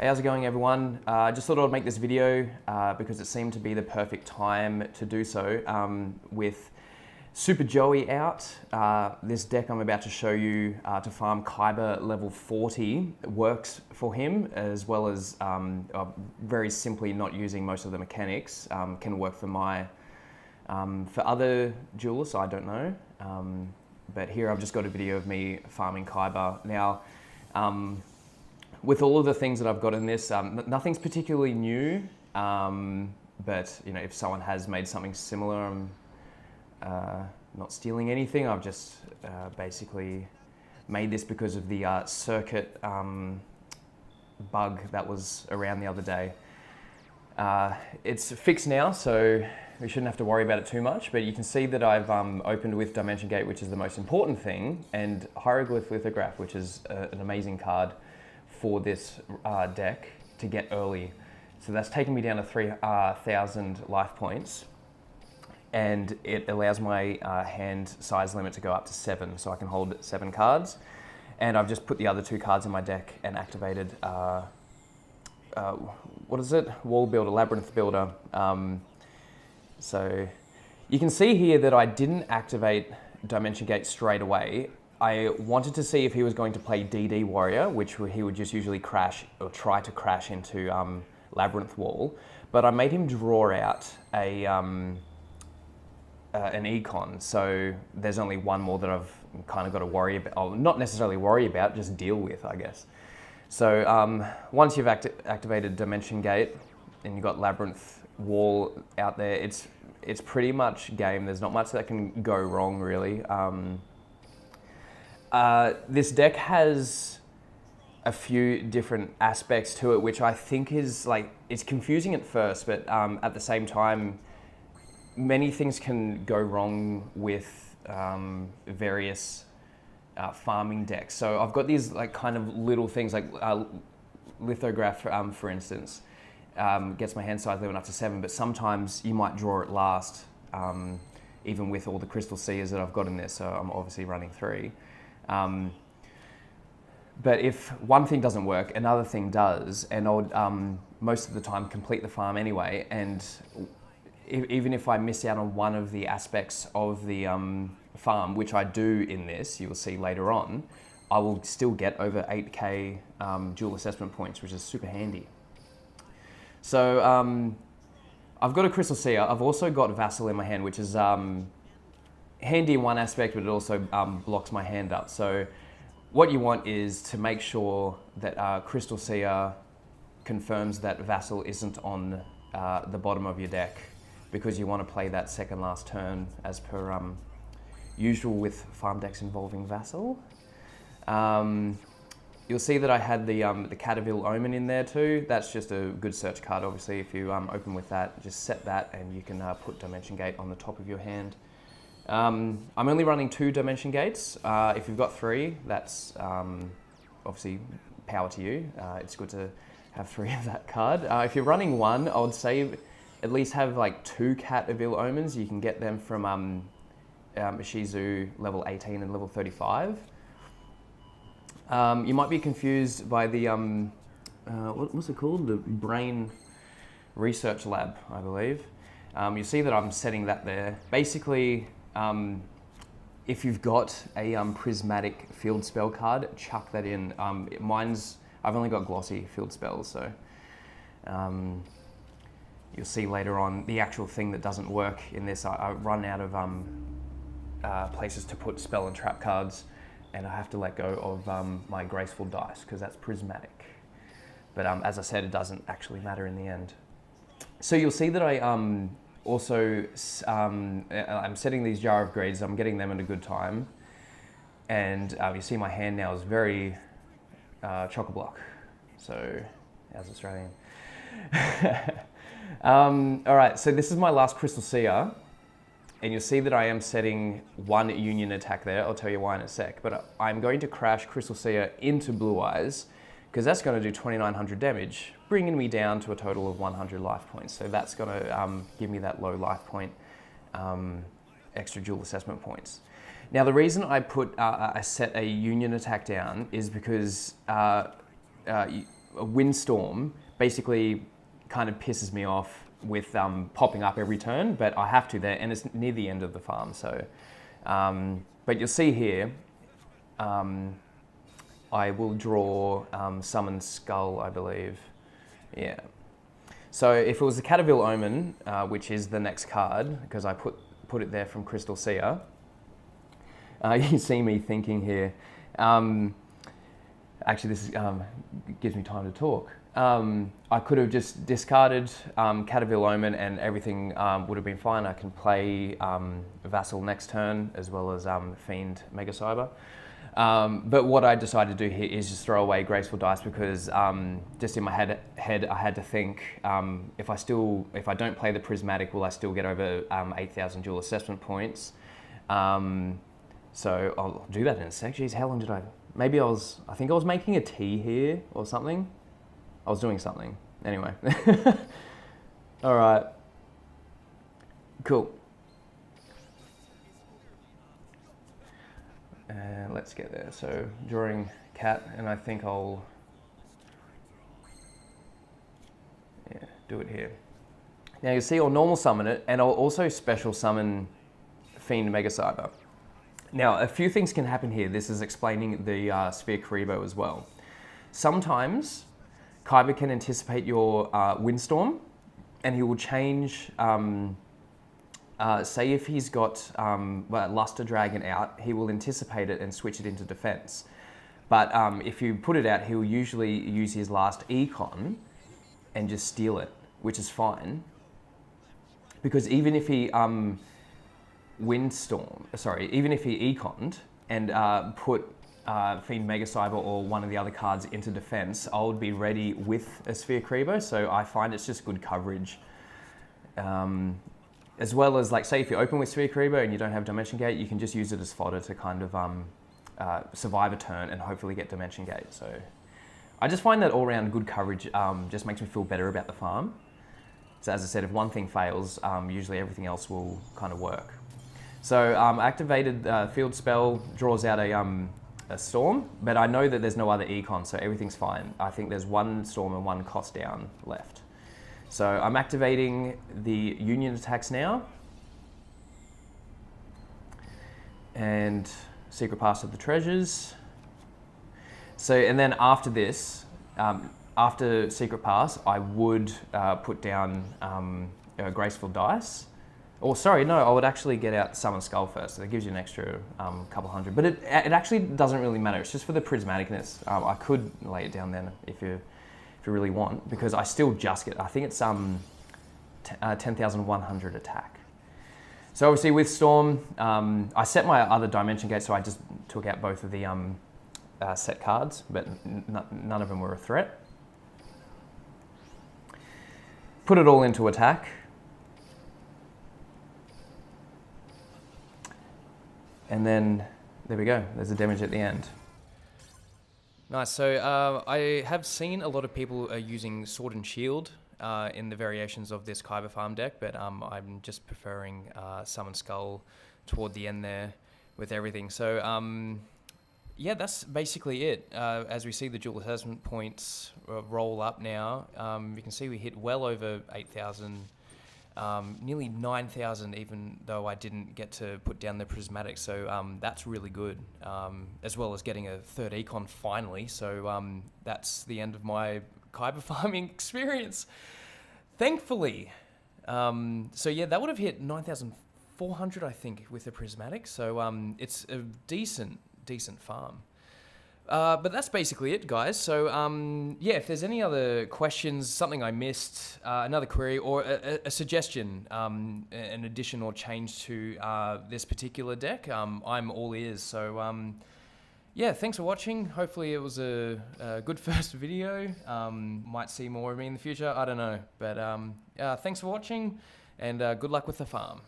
Hey, how's it going, everyone? I just thought I'd make this video because it seemed to be the perfect time to do so. With Super Joey out, this deck I'm about to show you to farm Kaiba level 40 works for him, as well as very simply not using most of the mechanics can work for for other duelists, I don't know. But here I've just got a video of me farming Kaiba. Now, with all of the things that I've got in this, nothing's particularly new, but you know, if someone has made something similar, I'm not stealing anything. I've just basically made this because of the circuit bug that was around the other day. It's fixed now, so we shouldn't have to worry about it too much, but you can see that I've opened with Dimension Gate, which is the most important thing, and Hieroglyph Lithograph, which is an amazing card for this deck to get early. So that's taken me down to 3,000 life points, and it allows my hand size limit to go up to 7, so I can hold 7 cards. And I've just put the other 2 cards in my deck and activated, what is it? Wall Builder, Labyrinth Builder. So you can see here that I didn't activate Dimension Gate straight away. I wanted to see if he was going to play DD Warrior, which he would just usually crash or try to crash into Labyrinth Wall, but I made him draw out an econ, so there's only one more that I've kind of got to worry about, or not necessarily worry about, just deal with, I guess. So once you've activated Dimension Gate and you've got Labyrinth Wall out there, it's pretty much game. There's not much that can go wrong, really. This deck has a few different aspects to it, which I think is it's confusing at first, but at the same time, many things can go wrong with various farming decks. So I've got these kind of little things like Lithograph, for instance, gets my hand size limit up to 7, but sometimes you might draw it last, even with all the Crystal Seers that I've got in there, so I'm obviously running 3. But if one thing doesn't work, another thing does, and I would most of the time complete the farm anyway, and even if I miss out on one of the aspects of the farm, which I do in this, you will see later on, I will still get over 8k Duel Assessment Points, which is super handy. So I've got a Crystal Seer. I've also got Vassal in my hand, which is handy in one aspect, but it also blocks my hand up. So what you want is to make sure that Crystal Seer confirms that Vassal isn't on the bottom of your deck, because you want to play that second last turn as per usual with farm decks involving Vassal. You'll see that I had the Cataville Omen in there too. That's just a good search card, obviously. If you open with that, just set that and you can put Dimension Gate on the top of your hand. I'm only running 2 Dimension Gates. If you've got 3, that's obviously power to you. It's good to have 3 of that card. If you're running 1, I would say at least have 2 Cataville Omens. You can get them from Ishizu level 18 and level 35. You might be confused by the, what's it called? The Brain Research Lab, I believe. You see that I'm setting that there. Basically, if you've got a prismatic field spell card, chuck that in. I've only got glossy field spells, so you'll see later on the actual thing that doesn't work in this. I run out of places to put spell and trap cards, and I have to let go of my graceful dice because that's prismatic. But as I said, it doesn't actually matter in the end. So you'll see that I also, I'm setting these Jar of Greeds. I'm getting them at a good time. And you see my hand now is very chock-a-block. So, how's Australian? All right, so this is my last Crystal Seer. And you'll see that I am setting 1 Union attack there. I'll tell you why in a sec. But I'm going to crash Crystal Seer into Blue Eyes, because that's going to do 2,900 damage, bringing me down to a total of 100 life points. So that's going to give me that low life point, extra Duel Assessment Points. Now the reason I set a Union attack down is because a windstorm basically kind of pisses me off with popping up every turn, but I have to there, and it's near the end of the farm. So, but you'll see here, I will draw Summon Skull, I believe. Yeah. So if it was the Catavel Omen, which is the next card, because I put it there from Crystal Seer, you see me thinking here. Actually, this gives me time to talk. I could have just discarded Catavel Omen and everything would have been fine. I can play Vassal next turn as well as Fiend Mega Cyber. But what I decided to do here is just throw away Graceful Dice because just in my head I had to think if I don't play the Prismatic, will I still get over 8,000 Duel Assessment Points? So I'll do that in a sec. Jeez, how long did I? Maybe I think I was making a tea here or something. I was doing something. Anyway. All right. Cool. Let's get there. So drawing cat, and I think I'll do it here. Now you see I'll normal summon it, and I'll also special summon Fiend Mega Cyber. Now a few things can happen here. This is explaining the Sphere Karibo as well. Sometimes Kaiba can anticipate your Windstorm, and he will change. Say if he's got Luster Dragon out, he will anticipate it and switch it into defense. But if you put it out, he'll usually use his last econ and just steal it, which is fine. Because even if he even if he econed and put Fiend Mega Cyber or one of the other cards into defense, I would be ready with a Sphere Karibo, so I find it's just good coverage. As well as, like, say if you open with Sphere Karibo and you don't have Dimension Gate, you can just use it as fodder to kind of survive a turn and hopefully get Dimension Gate. So I just find that all-around good coverage just makes me feel better about the farm. So as I said, if one thing fails, usually everything else will kind of work. So activated field spell draws out a storm, but I know that there's no other econ, so everything's fine. I think there's one storm and one cost down left. So I'm activating the Union attacks now. And Secret Pass of the Treasures. So, and then after this, after Secret Pass, I would put down Graceful Dice. Or sorry, no, I would actually get out Summon Skull first. So that gives you an extra couple hundred. But it actually doesn't really matter. It's just for the prismaticness. I could lay it down then if you really want, because I still just get, I think it's 10,100 attack. So obviously with Storm, I set my other Dimension Gate, so I just took out both of the set cards, but none of them were a threat. Put it all into attack. And then, there we go, there's the damage at the end. Nice, so I have seen a lot of people using Sword and Shield in the variations of this Kaiba farm deck, but I'm just preferring Summon Skull toward the end there with everything. So yeah, that's basically it. As we see the Duel Assessment Points roll up now, you can see we hit well over 8,000. Nearly 9,000, even though I didn't get to put down the prismatic, so that's really good, as well as getting a third econ finally, so that's the end of my Kaiba farming experience, thankfully. So yeah, that would have hit 9,400, I think, with the prismatic, so it's a decent farm. But that's basically it, guys. So, yeah, if there's any other questions, something I missed, another query, or a suggestion, an addition or change to this particular deck, I'm all ears. So, yeah, thanks for watching. Hopefully it was a good first video. Might see more of me in the future. I don't know. But thanks for watching, and good luck with the farm.